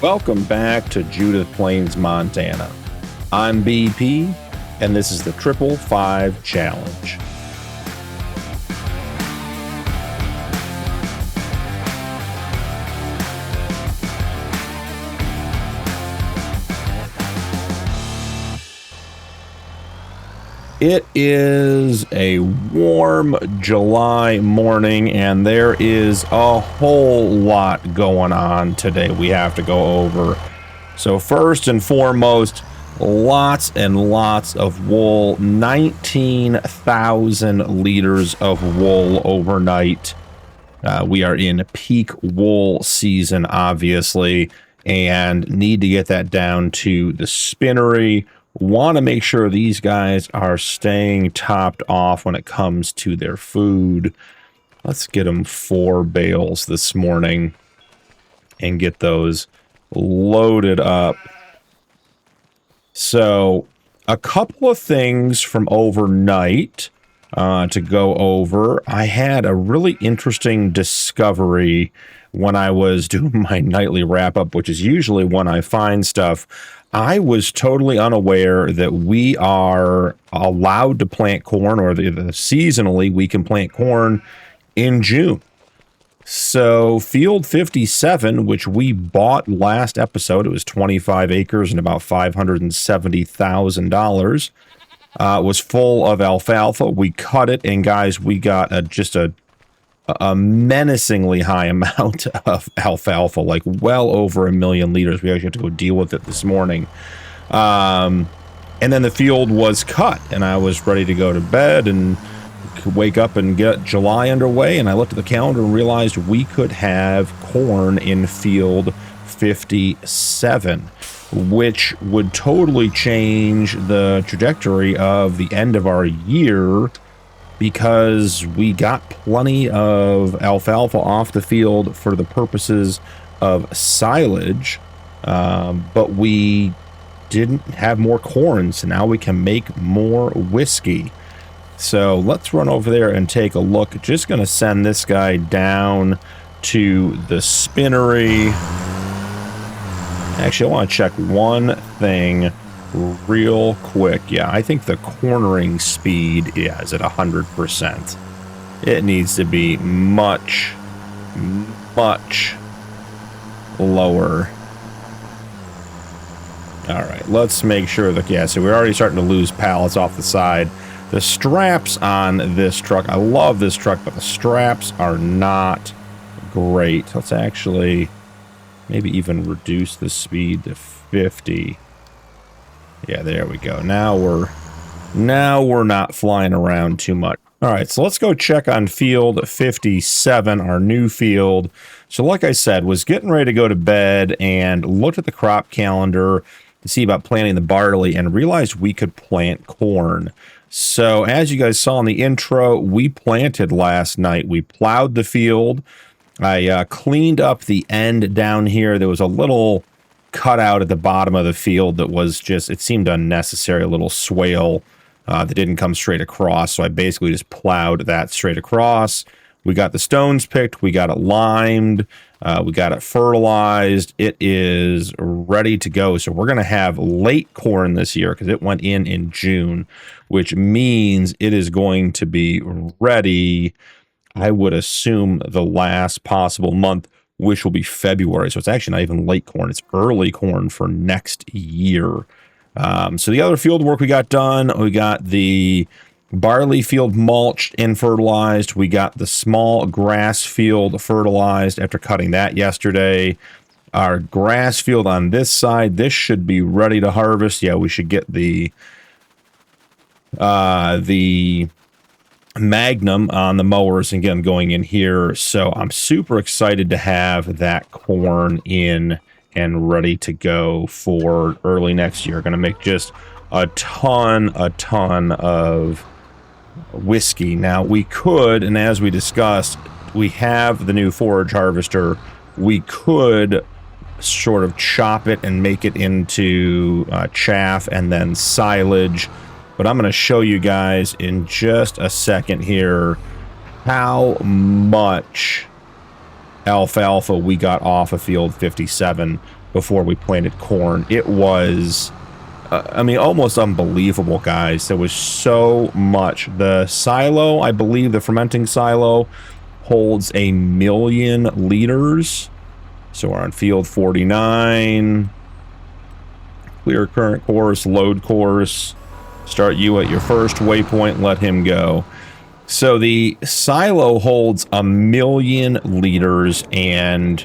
Welcome back to Judith Plains, Montana. I'm BP, and this is the 555 Challenge. It is a warm July morning, and there is a whole lot going on today we have to go over. So first and foremost, lots and lots of wool, 19,000 liters of wool overnight. We are in peak wool season, obviously, and need to get that down to the spinnery. Want to make sure these guys are staying topped off when it comes to their food. Let's get them 4 bales this morning and get those loaded up. So a couple of things from overnight to go over. I had a really interesting discovery when I was doing my nightly wrap-up, which is usually when I find stuff. I was totally unaware that we are allowed to plant corn, or seasonally we can plant corn in June. So field 57, which we bought last episode, it was 25 acres and about $570,000, was full of alfalfa. We cut it, and guys, we got just a menacingly high amount of alfalfa, like well over 1 million liters. We actually had to go deal with it this morning. And then the field was cut, and I was ready to go to bed and wake up and get July underway. And I looked at the calendar and realized we could have corn in field 57, which would totally change the trajectory of the end of our year, because we got plenty of alfalfa off the field for the purposes of silage, but we didn't have more corn, so now we can make more whiskey. So let's run over there and take a look. Just going to send this guy down to the spinnery. Actually, I want to check one thing real quick. Yeah, I think the cornering speed is at 100%. It needs to be much lower. All right, let's make sure that, yeah, so we're already starting to lose pallets off the side. The straps on this truck, I love this truck, but the straps are not great. Let's actually maybe even reduce the speed to 50. Yeah, there we go. Now we're not flying around too much. All right, so let's go check on field 57, our new field. So like I said, was getting ready to go to bed and looked at the crop calendar to see about planting the barley and realized we could plant corn. So as you guys saw in the intro, we planted last night. We plowed the field. I cleaned up the end down here. There was a little cut out at the bottom of the field that was just, it seemed unnecessary, a little swale that didn't come straight across. So I basically just plowed that straight across. We got the stones picked, we got it limed, we got it fertilized. It is ready to go. So we're going to have late corn this year because it went in June, which means it is going to be ready, I would assume, the last possible month, which will be February. So it's actually not even late corn. It's early corn for next year. So the other field work we got done, we got the barley field mulched and fertilized. We got the small grass field fertilized after cutting that yesterday. Our grass field on this side, this should be ready to harvest. Yeah, we should get the Magnum on the mowers and get them going in here. So I'm super excited to have that corn in and ready to go for early next year. Going to make just a ton of whiskey. Now we could, and as we discussed, we have the new forage harvester. We could sort of chop it and make it into chaff and then silage. But I'm going to show you guys in just a second here how much alfalfa we got off of field 57. before we planted corn. It was, I mean, almost unbelievable, guys. There was so much. The silo, I believe the fermenting silo holds 1,000,000 liters. So we're on field 49. Clear current course, load course. Start you at your first waypoint, let him go. So the silo holds 1,000,000 liters, and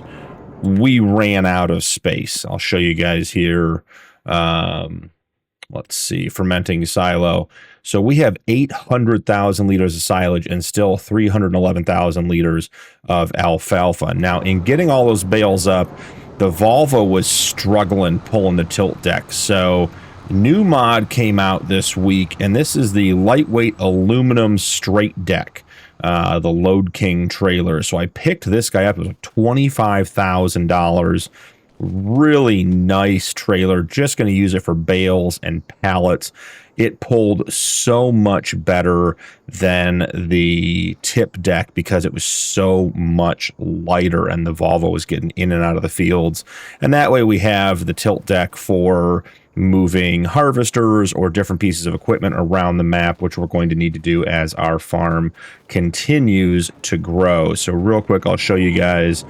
we ran out of space. I'll show you guys here. Let's see, fermenting silo. So we have 800,000 liters of silage and still 311,000 liters of alfalfa. Now, in getting all those bales up, the Volvo was struggling pulling the tilt deck. So new mod came out this week, and this is the lightweight aluminum straight deck, the Load King trailer. So I picked this guy up. It was $25,000. Really nice trailer. Just going to use it for bales and pallets. It pulled so much better than the tip deck because it was so much lighter, and the Volvo was getting in and out of the fields. And that way we have the tilt deck for moving harvesters or different pieces of equipment around the map, which we're going to need to do as our farm continues to grow. So real quick, I'll show you guys.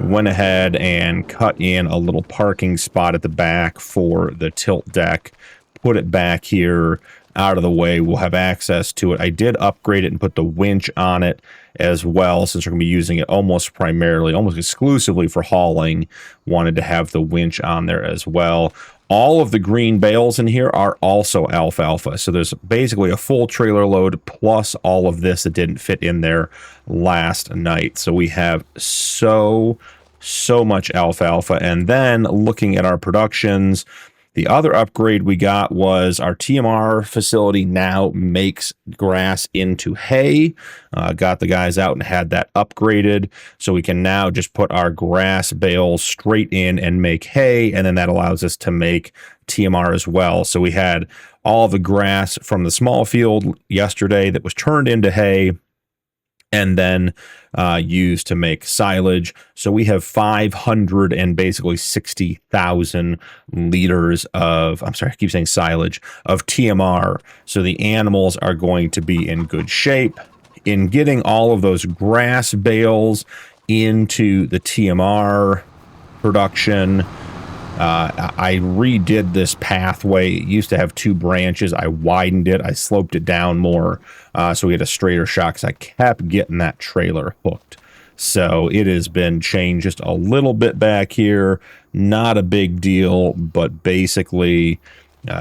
Went ahead and cut in a little parking spot at the back for the tilt deck. Put it back here out of the way. We'll have access to it. I did upgrade it and put the winch on it as well, since we're going to be using it almost primarily, almost exclusively for hauling. Wanted to have the winch on there as well. All of the green bales in here are also alfalfa. So there's basically a full trailer load plus all of this that didn't fit in there last night. So we have so much alfalfa. And then looking at our productions, the other upgrade we got was our TMR facility now makes grass into hay. Got the guys out and had that upgraded. So we can now just put our grass bales straight in and make hay. And then that allows us to make TMR as well. So we had all the grass from the small field yesterday that was turned into hay and then used to make silage. So we have 500 and basically 60,000 liters of, I'm sorry, I keep saying silage, of TMR. So the animals are going to be in good shape. In getting all of those grass bales into the TMR production, I redid this pathway. It used to have 2 branches. I widened it. I sloped it down more, so we had a straighter shot because I kept getting that trailer hooked. So it has been changed just a little bit back here. Not a big deal, but basically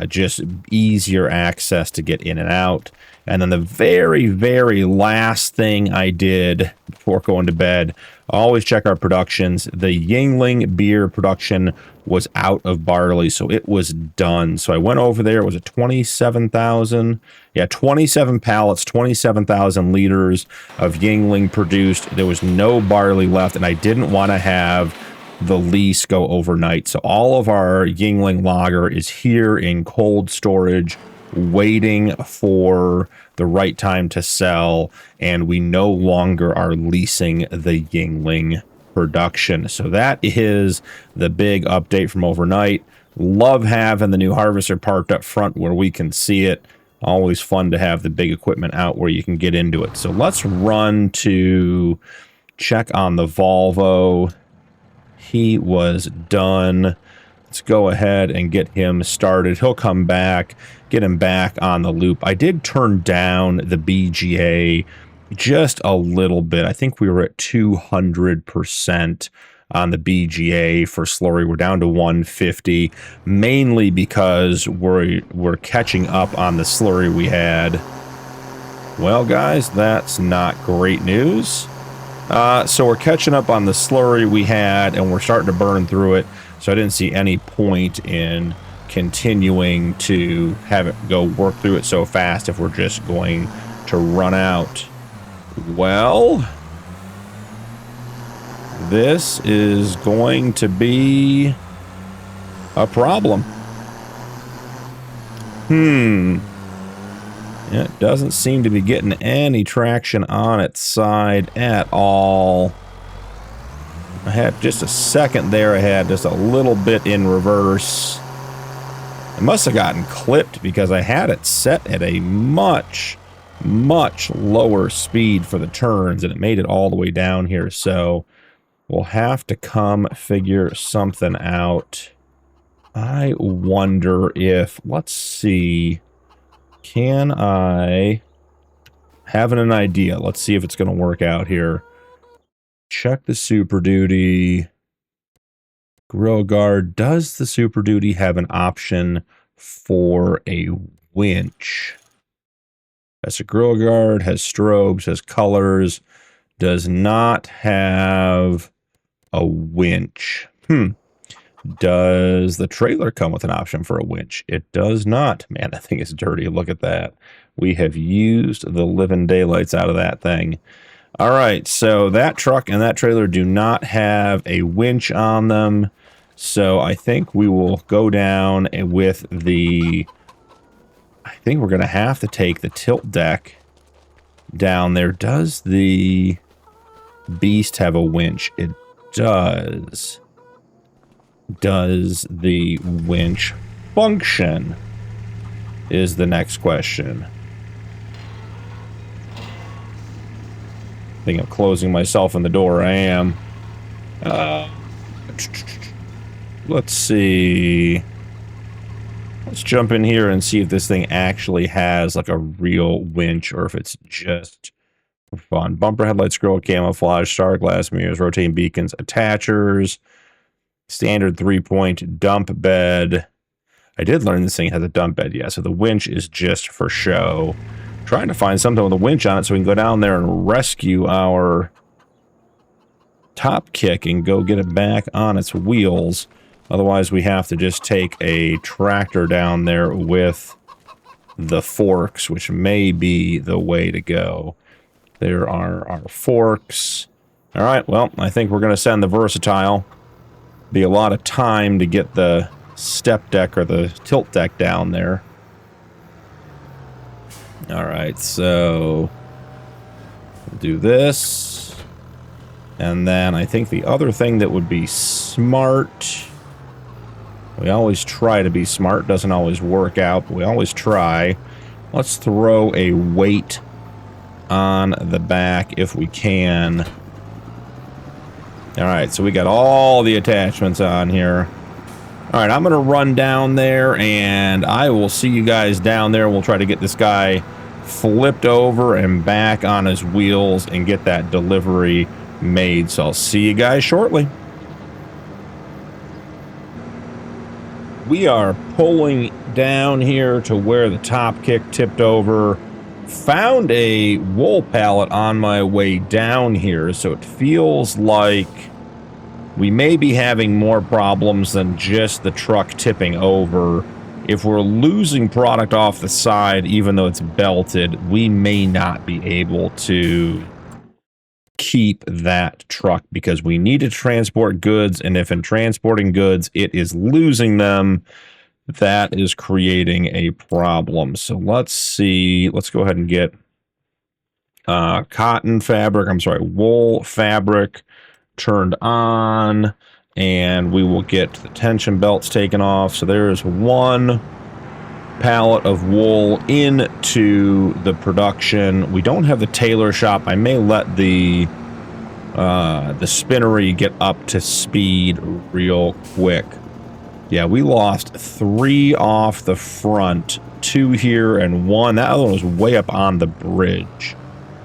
just easier access to get in and out. And then the very, very last thing I did before going to bed, always check our productions. The Yuengling beer production was out of barley, so it was done. So I went over there. It was a 27,000. Yeah, 27 pallets, 27,000 liters of Yuengling produced. There was no barley left, and I didn't want to have the lease go overnight. So all of our Yuengling lager is here in cold storage, waiting for the right time to sell, and we no longer are leasing the Yuengling production. So that is the big update from overnight. Love having the new harvester parked up front where we can see it. Always fun to have the big equipment out where you can get into it. So let's run to check on the Volvo. He was done. Let's go ahead and get him started. He'll come back, get him back on the loop. I did turn down the BGA just a little bit. I think we were at 200% on the BGA for slurry. We're down to 150, mainly because we're catching up on the slurry we had. Well, guys, that's not great news. So we're catching up on the slurry we had, and we're starting to burn through it. So I didn't see any point in continuing to have it go work through it so fast if we're just going to run out. Well, this is going to be a problem. It doesn't seem to be getting any traction on its side at all. I had just a second there. I had just a little bit in reverse. I must have gotten clipped because I had it set at a much lower speed for the turns, and it made it all the way down here. So we'll have to come figure something out. I wonder if, let's see, can I, having an idea, let's see if it's going to work out here. Check the Super Duty. Grill guard. Does the Super Duty have an option for a winch? That's a grill guard, has strobes, has colors, does not have a winch. Does the trailer come with an option for a winch? It does not. Man, that thing is dirty. Look at that. We have used the living daylights out of that thing. All right, so that truck and that trailer do not have a winch on them. So I think we will go down with the... I think we're going to have to take the tilt deck down there. Does the Beast have a winch? It does. Does the winch function? Is the next question. I think I'm closing myself in the door. I am. Let's see. Let's jump in here and see if this thing actually has like a real winch or if it's just for fun. Bumper headlights, grill, camouflage, star glass mirrors, rotating beacons, attachers, standard 3-point dump bed. I did learn this thing has a dump bed, yeah, so the winch is just for show. Trying to find something with a winch on it so we can go down there and rescue our top kick and go get it back on its wheels. Otherwise, we have to just take a tractor down there with the forks, which may be the way to go. There are our forks. All right, well, I think we're going to send the Versatile. Be a lot of time to get the step deck or the tilt deck down there. All right, so we'll do this. And then I think the other thing that would be smart... We always try to be smart. Doesn't always work out, but we always try. Let's throw a weight on the back if we can. All right, so we got all the attachments on here. All right, I'm going to run down there, and I will see you guys down there. We'll try to get this guy flipped over and back on his wheels and get that delivery made. So I'll see you guys shortly. We are pulling down here to where the top kick tipped over. Found a wool pallet on my way down here, so it feels like we may be having more problems than just the truck tipping over. If we're losing product off the side, even though it's belted, we may not be able to keep that truck because we need to transport goods, and if in transporting goods it is losing them, that is creating a problem. So let's see, let's go ahead and get wool fabric turned on, and we will get the tension belts taken off. So there's one pallet of wool into the production. We don't have the tailor shop. I may let the spinnery get up to speed real quick. Yeah, we lost 3 off the front, 2 here and 1. That other one was way up on the bridge.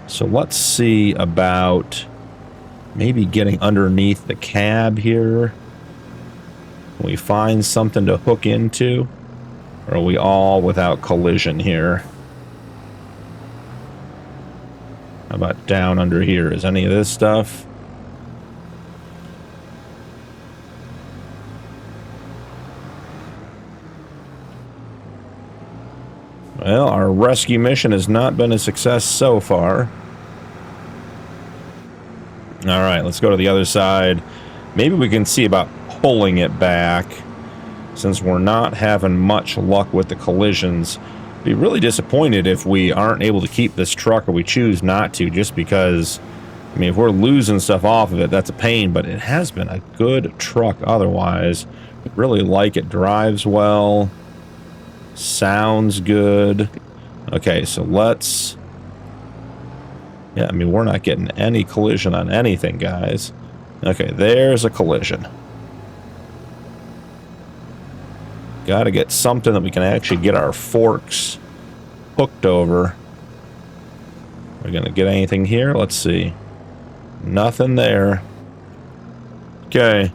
So let's see about maybe getting underneath the cab here. Can we find something to hook into? Or are we all without collision here? How about down under here? Is any of this stuff? Well, our rescue mission has not been a success so far. All right, let's go to the other side. Maybe we can see about pulling it back, since we're not having much luck with the collisions. Be really disappointed if we aren't able to keep this truck, or we choose not to, just because I mean, if we're losing stuff off of it, that's a pain, but it has been a good truck otherwise. Really like it. Drives well. Sounds good. Okay, so let's... Yeah, I mean, we're not getting any collision on anything, guys. Okay, there's a collision. Gotta get something that we can actually get our forks hooked over. We're gonna get anything here? Let's see. Nothing there. Okay.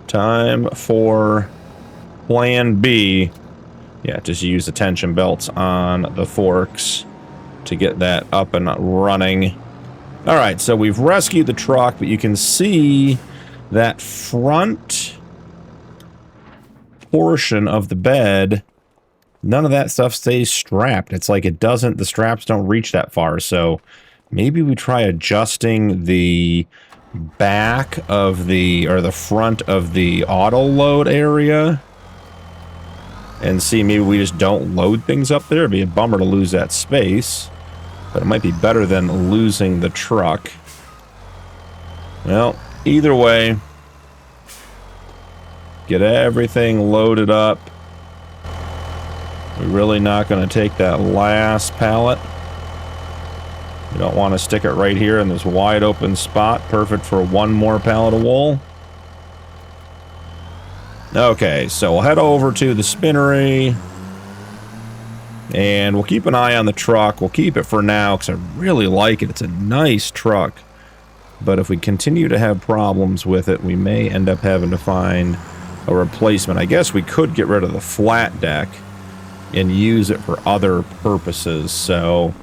Time for plan B. Yeah, just use the tension belts on the forks to get that up and running. All right, so we've rescued the truck, but you can see that front portion of the bed, none of that stuff stays strapped. It's like it doesn't, the straps don't reach that far. So maybe we try adjusting the back of the, or the front of the auto load area and see, maybe we just don't load things up there. It'd be a bummer to lose that space, but it might be better than losing the truck. Well, either way, get everything loaded up. We're really not going to take that last pallet. We don't want to stick it right here in this wide open spot. Perfect for one more pallet of wool. Okay, so we'll head over to the spinnery. And we'll keep an eye on the truck. We'll keep it for now because I really like it. It's a nice truck. But if we continue to have problems with it, we may end up having to find a replacement. I guess we could get rid of the flat deck and use it for other purposes. So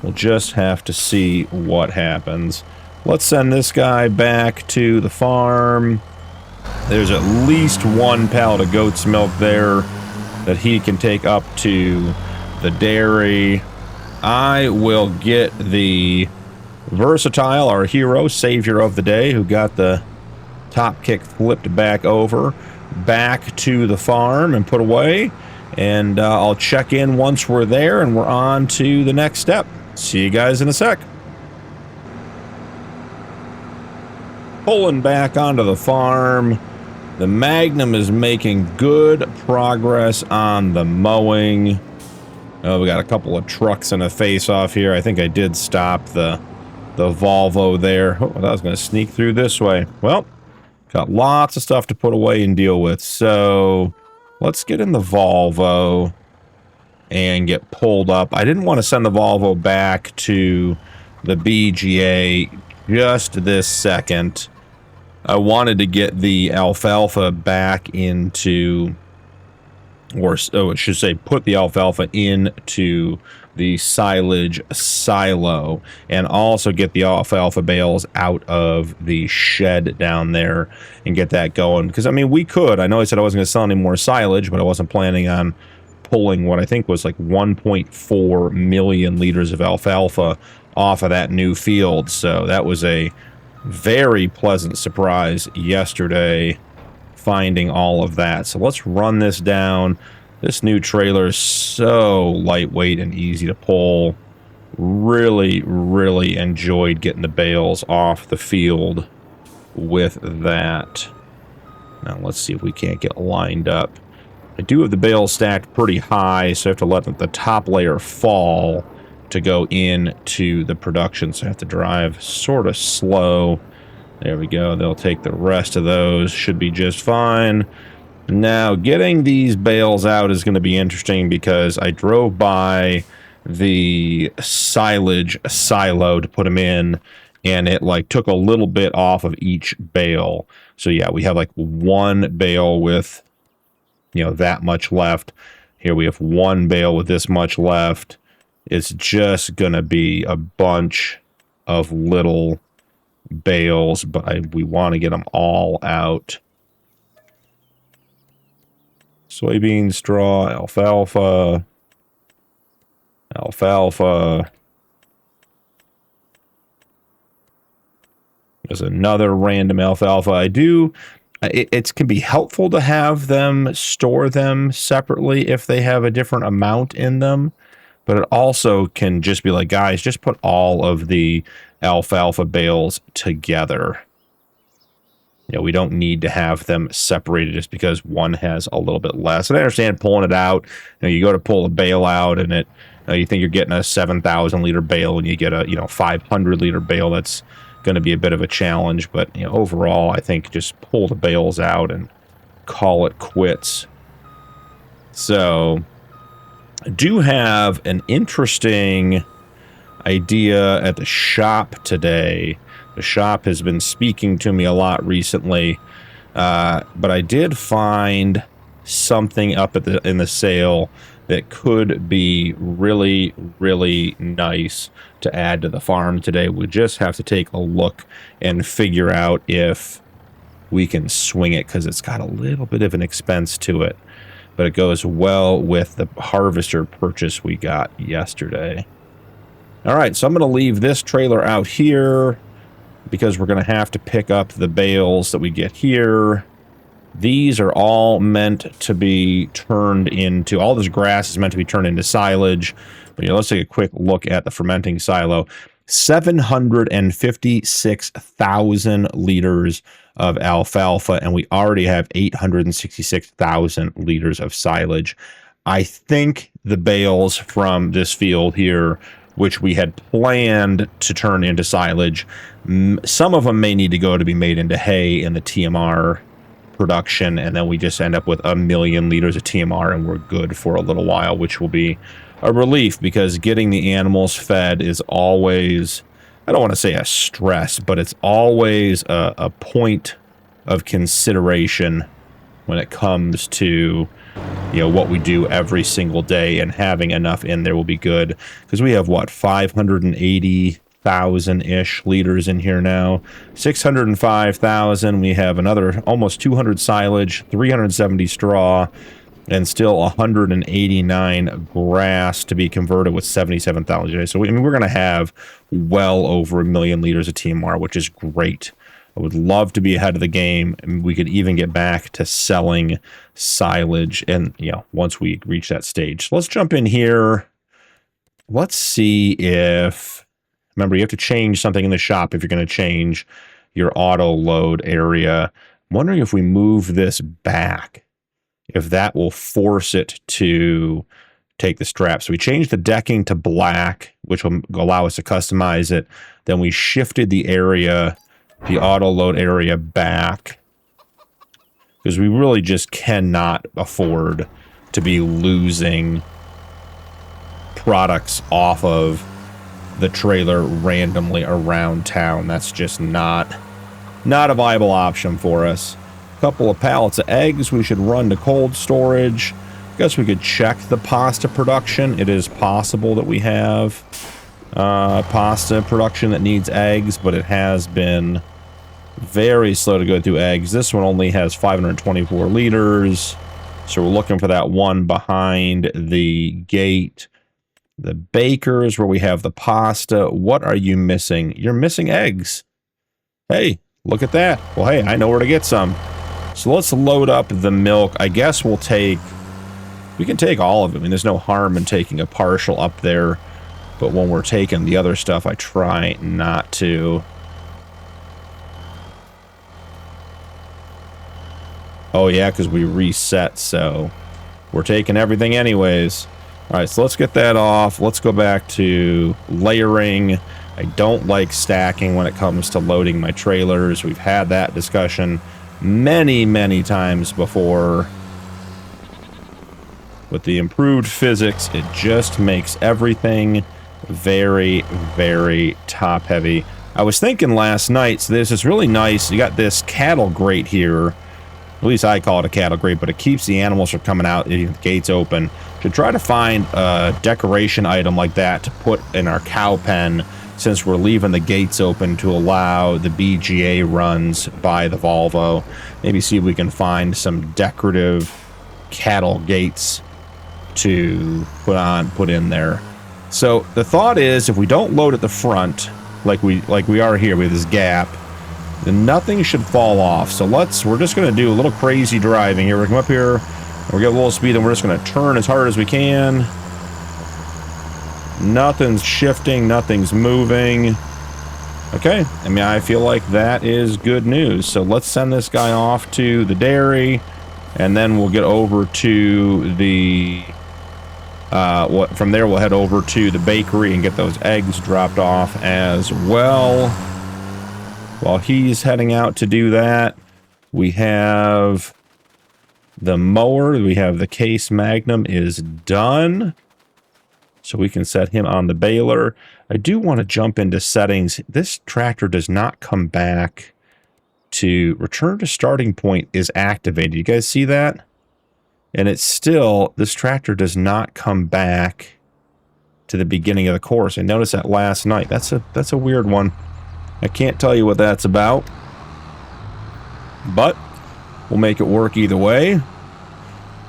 we'll just have to see what happens. Let's send this guy back to the farm. There's at least one pallet of goat's milk there that he can take up to the dairy. I will get the Versatile, our hero, savior of the day, who got the top kick flipped back over, back to the farm and put away. And I'll check in once we're there and we're on to the next step. See you guys in a sec. Pulling back onto the farm. The Magnum is making good progress on the mowing. Oh, we got a couple of trucks and a face-off here. I think I did stop the Volvo there. Oh, I was going to sneak through this way. Well, got lots of stuff to put away and deal with. So let's get in the Volvo and get pulled up. I didn't want to send the Volvo back to the BGA just this second. I wanted to get the Alfalfa back into, or I should say, put the Alfalfa into the silage silo and also get the Alfalfa bales out of the shed down there and get that going. Because, I mean, we could. I know I said I wasn't going to sell any more silage, but I wasn't planning on pulling what I think was like 1.4 million liters of alfalfa off of that new field. So that was a very pleasant surprise yesterday, finding all of that. So let's run this down. This new trailer is so lightweight and easy to pull. Really, really enjoyed getting the bales off the field with that. Now let's see if we can't get lined up. I do have the bales stacked pretty high, so I have to let the top layer fall to go into the production. So I have to drive sort of slow. There we go. They'll take the rest of those. Should be just fine. Now, getting these bales out is going to be interesting because I drove by the silage silo to put them in, and it like took a little bit off of each bale. So yeah, we have like one bale with, you know, that much left. Here we have one bale with this much left. It's just going to be a bunch of little bales, but we want to get them all out. Soybean straw, alfalfa, alfalfa. There's another random alfalfa. I do... It can be helpful to have them store them separately if they have a different amount in them. but it also can just be like, guys, just put all of the alfalfa bales together. You know, we don't need to have them separated just because one has a little bit less. And I understand pulling it out. You know, you go to pull a bale out and it, you think you're getting a 7,000 liter bale and you get a, 500 liter bale. That's going to be a bit of a challenge. But, overall, I think just pull the bales out and call it quits. So, I do have an interesting idea at the shop today. The shop has been speaking to me a lot recently, but I did find something up in the sale that could be really, really nice to add to the farm today. We just have to take a look and figure out if we can swing it, because it's got a little bit of an expense to it, but it goes well with the harvester purchase we got yesterday. All right, so I'm going to leave this trailer out here, because we're going to have to pick up the bales that we get here. These are all meant to be turned into, all this grass is meant to be turned into silage. But let's take a quick look at the fermenting silo. 756,000 liters of alfalfa, and we already have 866,000 liters of silage. I think the bales from this field here, which we had planned to turn into silage, some of them may need to go to be made into hay in the TMR production, and then we just end up with 1 million liters of TMR and we're good for a little while, which will be a relief, because getting the animals fed is always, I don't want to say a stress, but it's always a point of consideration when it comes to what we do every single day, and having enough in there will be good, because we have, what, 580,000-ish liters in here now. 605,000. We have another almost 200 silage, 370 straw, and still 189 grass to be converted with 77,000 today. So, we're going to have well over 1 million liters of TMR, which is great. I would love to be ahead of the game, and we could even get back to selling silage, and once we reach that stage. So let's jump in here. Let's see if, remember, you have to change something in the shop if you're going to change your auto load area. I'm wondering if we move this back, if that will force it to take the straps. So we changed the decking to black, which will allow us to customize it. Then we shifted the area, the auto load area, back, because we really just cannot afford to be losing products off of the trailer randomly around town. That's just not a viable option for us. A couple of pallets of eggs we should run to cold storage. I guess we could check the pasta production. It is possible that we have pasta production that needs eggs, but it has been very slow to go through eggs. This one only has 524 liters, so we're looking for that one behind the gate. The bakers, where we have the pasta. What are you missing? You're missing eggs. Hey, look at that. Well, hey, I know where to get some. So let's load up the milk. I guess we can take all of it. I mean, there's no harm in taking a partial up there, but when we're taking the other stuff, I try not to. Oh yeah, because we reset, so we're taking everything anyways. All right, so let's get that off. Let's go back to layering. I don't like stacking when it comes to loading my trailers. We've had that discussion many, many times before. With the improved physics, it just makes everything very, very top heavy. I was thinking last night, so there's this really nice, you got this cattle grate here. At least I call it a cattle grate, but it keeps the animals from coming out if the gate's open. Should try to find a decoration item like that to put in our cow pen, since we're leaving the gates open to allow the BGA runs by the Volvo. Maybe see if we can find some decorative cattle gates to put in there. So the thought is, if we don't load at the front like we are here with this gap, then nothing should fall off. So we're just going to do a little crazy driving here. We're going to come up here, and we'll get a little speed, and we're just going to turn as hard as we can. Nothing's shifting, nothing's moving. Okay, I mean, I feel like that is good news. So let's send this guy off to the dairy, and then we'll get over to the... from there, we'll head over to the bakery and get those eggs dropped off as well. While he's heading out to do that, we have the mower. We have the Case Magnum is done. So we can set him on the baler. I do want to jump into settings. This tractor does not come back to return to starting point is activated. You guys see that? And it's still, this tractor does not come back to the beginning of the course. I noticed that last night. That's a weird one. I can't tell you what that's about. But we'll make it work either way.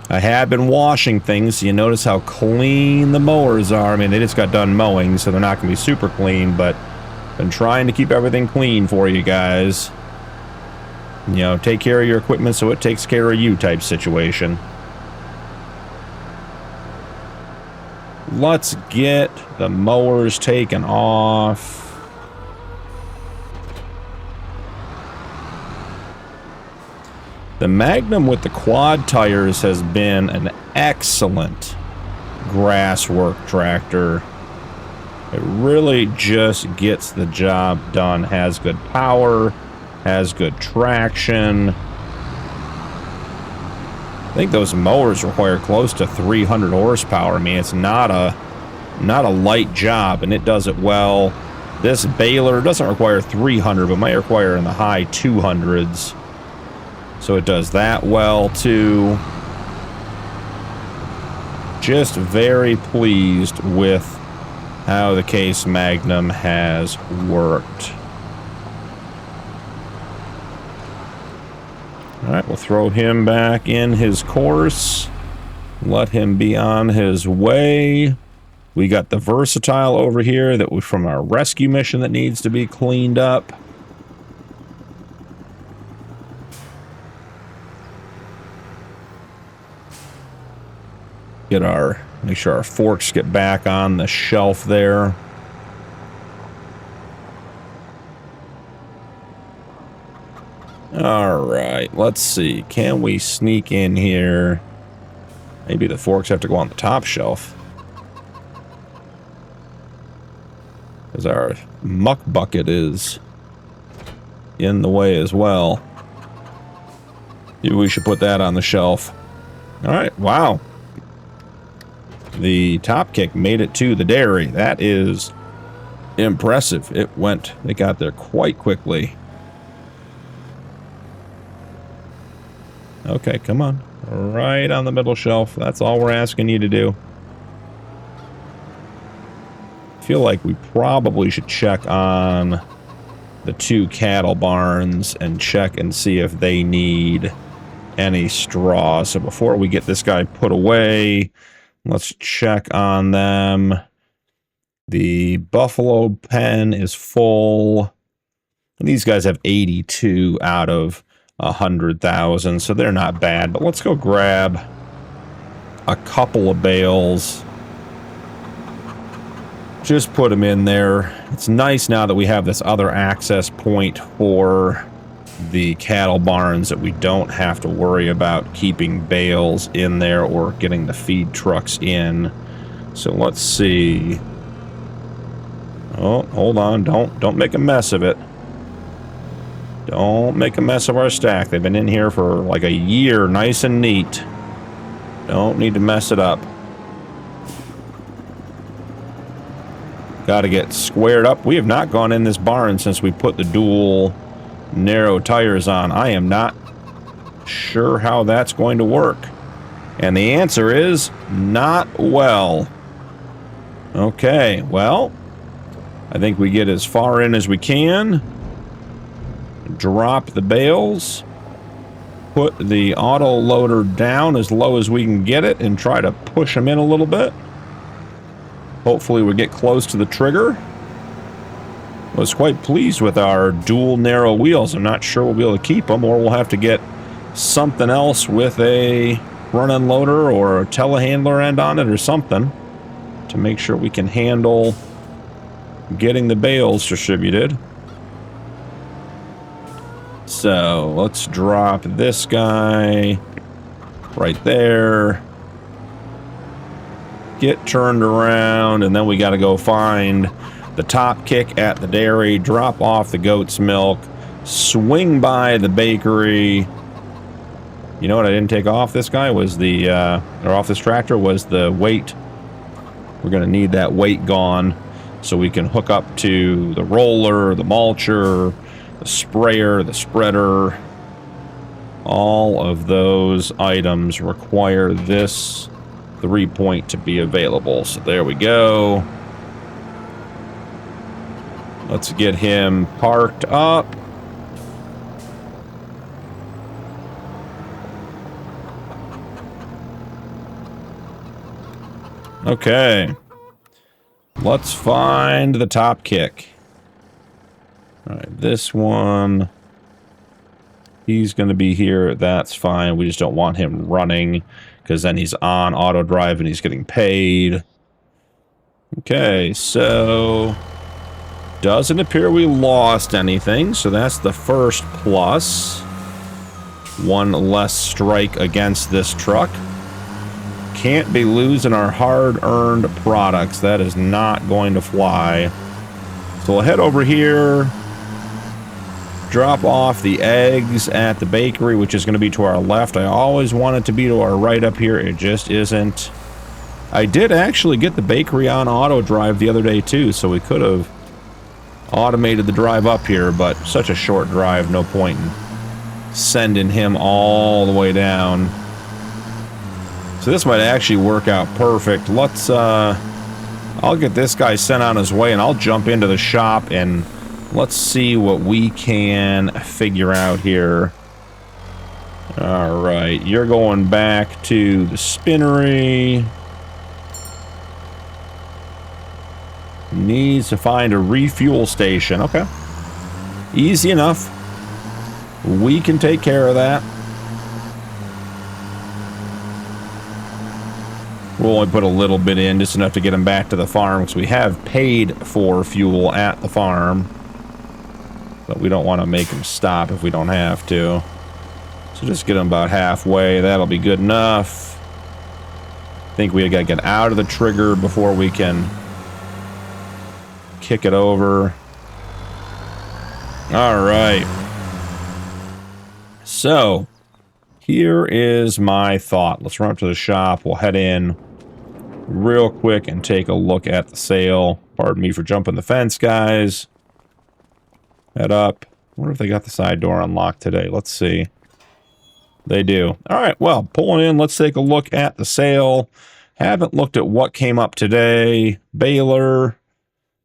I have been washing things, so you notice how clean the mowers are. I mean, they just got done mowing, so they're not going to be super clean, but been trying to keep everything clean for you guys. You know, take care of your equipment so it takes care of you type situation. Let's get the mowers taken off. The Magnum with the quad tires has been an excellent grass work tractor. It really just gets the job done. Has good power, has good traction. I think those mowers require close to 300 horsepower. I mean, it's not a light job, and it does it well. This baler doesn't require 300, but might require in the high 200s. So it does that well, too. Just very pleased with how the Case Magnum has worked. Alright, we'll throw him back in his course. Let him be on his way. We got the Versatile over here that was from our rescue mission that needs to be cleaned up. Make sure our forks get back on the shelf there. All right, let's see. Can we sneak in here? Maybe the forks have to go on the top shelf. Because our muck bucket is in the way as well. Maybe we should put that on the shelf. All right, wow. The top kick made it to the dairy. That is impressive. It got there quite quickly. Okay, come on. Right on the middle shelf. That's all we're asking you to do. I feel like we probably should check on the two cattle barns and check and see if they need any straw. So before we get this guy put away, let's check on them. The buffalo pen is full. And these guys have 82 out of 100,000, so they're not bad. But let's go grab a couple of bales. Just put them in there. It's nice now that we have this other access point for the cattle barns that we don't have to worry about keeping bales in there or getting the feed trucks in. So let's see. Oh, hold on. Don't make a mess of it. Don't make a mess of our stack. They've been in here for like a year, nice and neat. Don't need to mess it up. Got to get squared up. We have not gone in this barn since we put the dual narrow tires on. I am not sure how that's going to work. And the answer is not well. Okay, well, I think we get as far in as we can. Drop the bales. Put the auto loader down as low as we can get it and try to push them in a little bit. Hopefully we get close to the trigger. Was quite pleased with our dual narrow wheels. I'm not sure we'll be able to keep them, or we'll have to get something else with a front end loader or a telehandler end on it or something. to make sure we can handle getting the bales distributed. So let's drop this guy right there. Get turned around, and then we got to go find the top kick at the dairy, drop off the goat's milk, swing by the bakery. You know what I didn't take off this guy was the, or off this tractor was the weight. We're going to need that weight gone so we can hook up to the roller, the mulcher, the sprayer, the spreader. All of those items require this 3-point to be available. So there we go. Let's get him parked up. Okay. Let's find the top kick. All right, this one. He's going to be here. That's fine. We just don't want him running because then he's on auto drive and he's getting paid. Okay, so doesn't appear we lost anything, so that's the first plus. One less strike against this truck. Can't be losing our hard-earned products. That is not going to fly. So we'll head over here, drop off the eggs at the bakery, which is going to be to our left. I always want it to be to our right up here. It just isn't. I did actually get the bakery on auto drive the other day too, so we could have automated the drive up here, but such a short drive, no point in sending him all the way down. So this might actually work out perfect. Let's, I'll get this guy sent on his way, and I'll jump into the shop, and let's see what we can figure out here. All right, you're going back to the spinnery. Needs to find a refuel station. Okay. Easy enough. We can take care of that. We'll only put a little bit in, just enough to get him back to the farm, because we have paid for fuel at the farm. But we don't want to make him stop if we don't have to. So just get him about halfway. That'll be good enough. I think we got to get out of the trigger before we can kick it over. All right. So here is my thought. Let's run up to the shop. We'll head in real quick and take a look at the sale. Pardon me for jumping the fence, guys. Head up. I wonder if they got the side door unlocked today. Let's see. They do. All right, well, pulling in, let's take a look at the sale. Haven't looked at what came up today. Baler,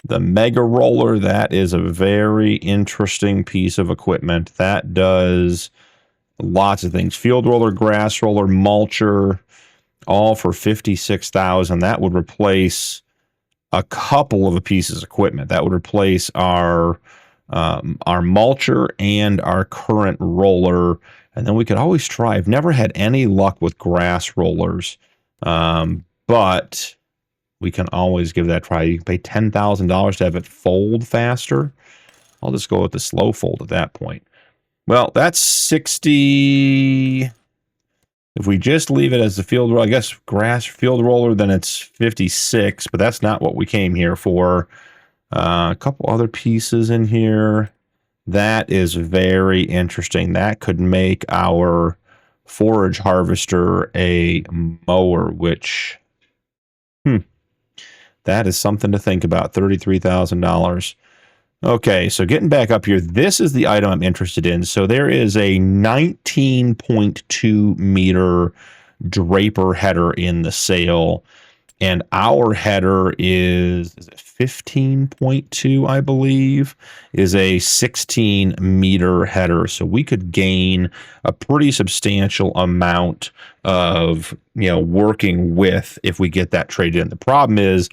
the Mega Roller, that is a very interesting piece of equipment. That does lots of things. Field roller, grass roller, mulcher, all for $56,000. That would replace a couple of pieces of equipment. That would replace our mulcher and our current roller. And then we could always try. I've never had any luck with grass rollers, but we can always give that a try. You can pay $10,000 to have it fold faster. I'll just go with the slow fold at that point. Well, that's 60. If we just leave it as the field roller, I guess grass field roller, then it's 56, but that's not what we came here for. A couple other pieces in here. That is very interesting. That could make our forage harvester a mower, which, that is something to think about. $33,000. Okay, so getting back up here, this is the item I'm interested in. So there is a 19.2 meter draper header in the sale, and our header is it 15.2, I believe, is a 16 meter header. So we could gain a pretty substantial amount of, working with if we get that traded in. The problem is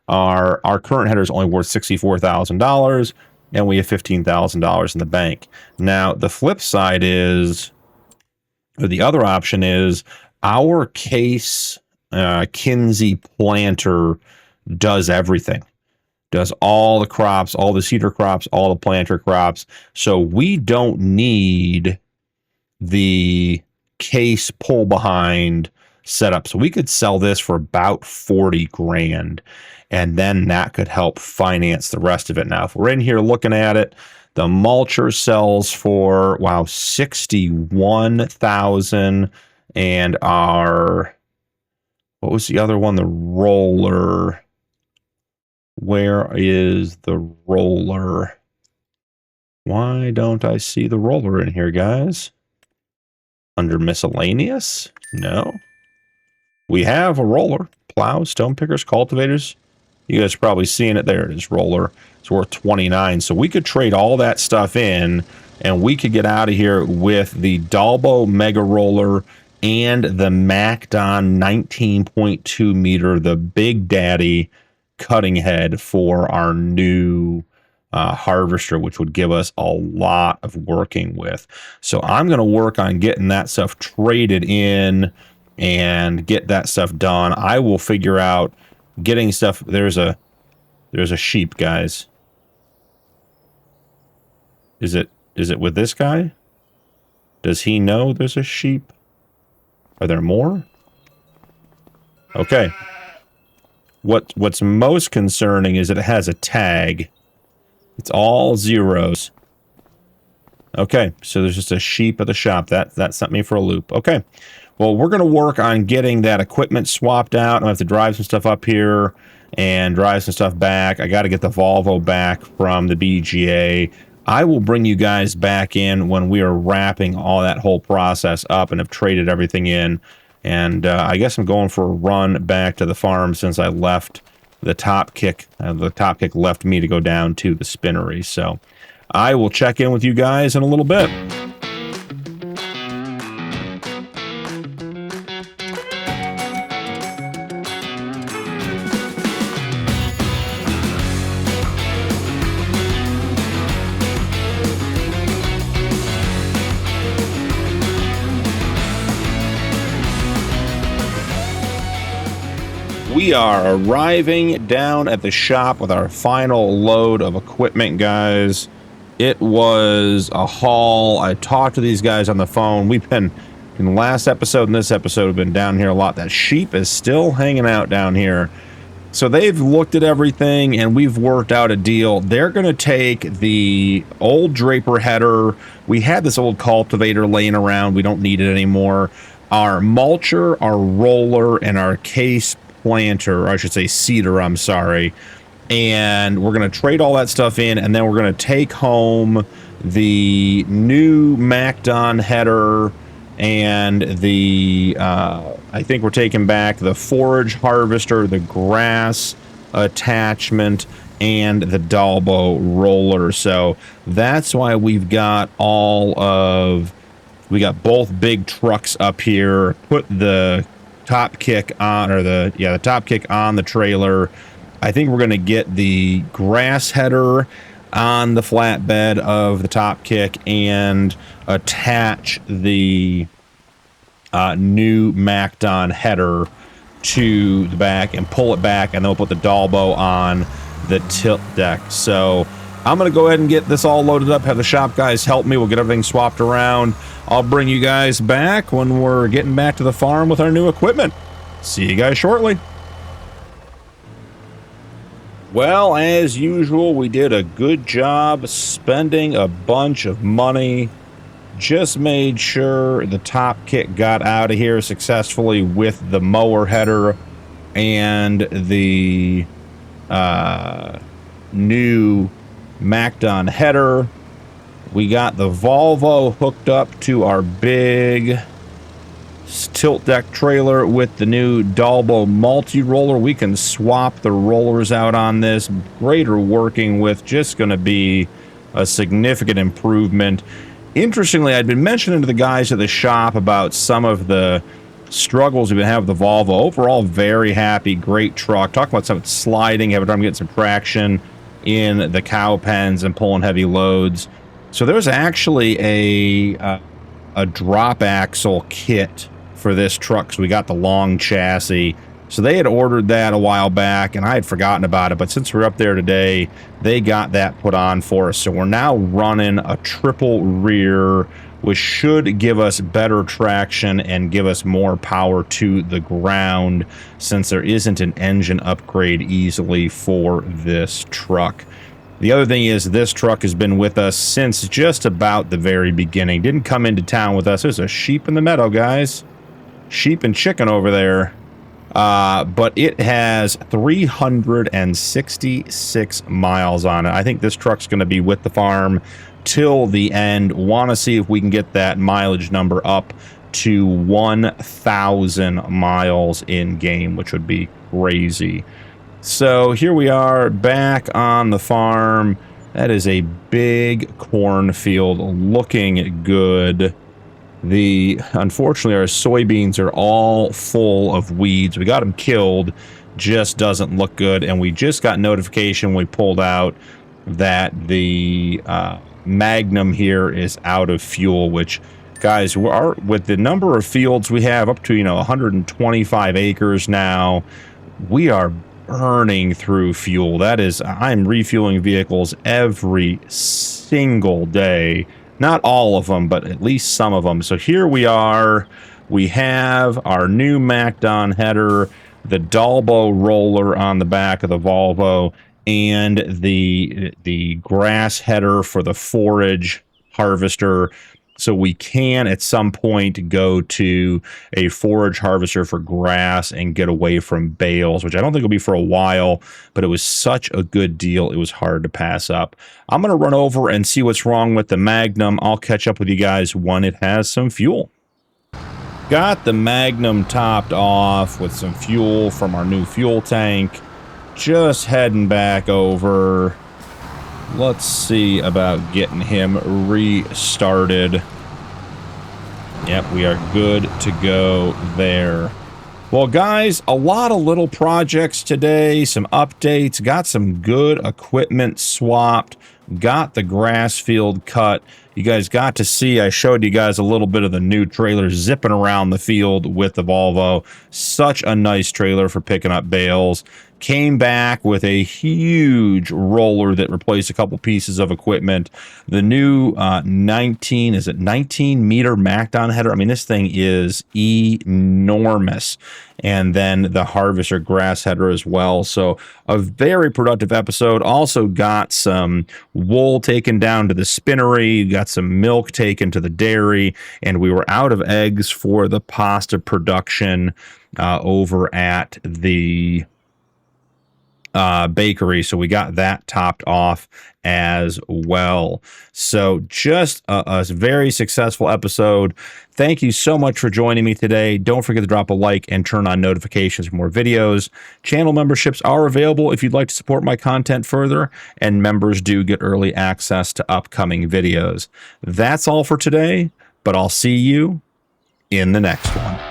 our current header is only worth $64,000, and we have $15,000 in the bank. Now, the flip side is, or the other option is, our Case Kinsey planter does everything. Does all the crops, all the cedar crops, all the planter crops. So we don't need the case pull behind setup. So we could sell this for about 40 grand, and then that could help finance the rest of it. Now, if we're in here looking at it, the mulcher sells for, wow, 61,000, and our, what was the other one? The roller. Where is the roller? Why don't I see the roller in here, guys? Under miscellaneous? No. We have a roller. Plows, stone pickers, cultivators. You guys are probably seeing it. There it is, roller. It's worth 29. So we could trade all that stuff in, and we could get out of here with the Dalbo Mega Roller and the MacDon 19.2 meter, the Big Daddy cutting head for our new harvester, which would give us a lot of working with. So I'm going to work on getting that stuff traded in and get that stuff done. I will figure out getting stuff. There's a sheep, guys. Is it with this guy? Does he know there's a sheep? Are there more? Okay. What's most concerning is that it has a tag. It's all zeros. Okay, so there's just a sheep at the shop. That sent me for a loop. Okay. Well, we're going to work on getting that equipment swapped out. I have to drive some stuff up here and drive some stuff back. I got to get the Volvo back from the BGA. I will bring you guys back in when we are wrapping all that whole process up and have traded everything in. And I guess I'm going for a run back to the farm since I left the top kick. The top kick left me to go down to the spinnery. So I will check in with you guys in a little bit. We are arriving down at the shop with our final load of equipment, guys. It was a haul. I talked to these guys on the phone. We've been, in the last episode and this episode, have been down here a lot. That sheep is still hanging out down here. So they've looked at everything, and we've worked out a deal. They're going to take the old Draper header. We had this old cultivator laying around. We don't need it anymore. Our mulcher, our roller, and our case planter, or I should say cedar, I'm sorry. And we're going to trade all that stuff in, and then we're going to take home the new MacDon header and the, I think we're taking back the forage harvester, the grass attachment, and the Dalbo roller. So that's why we've got we got both big trucks up here, put the top kick on, or the top kick on the trailer. I think we're going to get the grass header on the flatbed of the top kick and attach the new MacDon header to the back and pull it back, and then we'll put the Dalbo on the tilt deck. So I'm going to go ahead and get this all loaded up, have the shop guys help me. We'll get everything swapped around. I'll bring you guys back when we're getting back to the farm with our new equipment. See you guys shortly. Well, as usual, we did a good job spending a bunch of money. Just made sure the top kick got out of here successfully with the mower header and the new MacDon header. We got the Volvo hooked up to our big tilt deck trailer with the new Dalbo multi-roller. We can swap the rollers out on this. Greater working with, just going to be a significant improvement. Interestingly, I'd been mentioning to the guys at the shop about some of the struggles we've been having with the Volvo. Overall, very happy, great truck. Talking about some sliding, having trouble getting some traction in the cow pens and pulling heavy loads. So there's actually a drop axle kit for this truck. So we got the long chassis. So they had ordered that a while back, and I had forgotten about it. But since we're up there today, they got that put on for us. So we're now running a triple rear, which should give us better traction and give us more power to the ground, since there isn't an engine upgrade easily for this truck. The other thing is, this truck has been with us since just about the very beginning. Didn't come into town with us. There's a sheep in the meadow, guys. Sheep and chicken over there. But it has 366 miles on it. I think this truck's going to be with the farm till the end. Want to see if we can get that mileage number up to 1,000 miles in game, which would be crazy. So here we are back on the farm. That is a big cornfield, looking good. Unfortunately, our soybeans are all full of weeds. We got them killed, just doesn't look good. And we just got notification when we pulled out that the Magnum here is out of fuel, which, guys, with the number of fields we have, up to 125 acres now, we are burning through fuel. That is, I'm refueling vehicles every single day. Not all of them, but at least some of them. So here we are. We have our new MacDon header, the Dalbo roller on the back of the Volvo, and the grass header for the forage harvester. So we can at some point go to a forage harvester for grass and get away from bales, which I don't think will be for a while, but it was such a good deal, it was hard to pass up. I'm going to run over and see what's wrong with the Magnum. I'll catch up with you guys when it has some fuel. Got the Magnum topped off with some fuel from our new fuel tank. Just heading back over. Let's see about getting him restarted. Yep, we are good to go there. Well, guys, a lot of little projects today, some updates, got some good equipment swapped, got the grass field cut. You guys got to see, I showed you guys a little bit of the new trailer zipping around the field with the Volvo. Such a nice trailer for picking up bales. Came back with a huge roller that replaced a couple pieces of equipment. The new 19 meter MacDon header? I mean, this thing is enormous. And then the harvester grass header as well. So a very productive episode. Also got some wool taken down to the spinnery, got some milk taken to the dairy, and we were out of eggs for the pasta production over at the bakery, so we got that topped off as well. So just a very successful episode. Thank you so much for joining me today. Don't forget to drop a like and turn on notifications for more videos. Channel memberships are available if you'd like to support my content further, and members do get early access to upcoming videos. That's all for today, but I'll see you in the next one.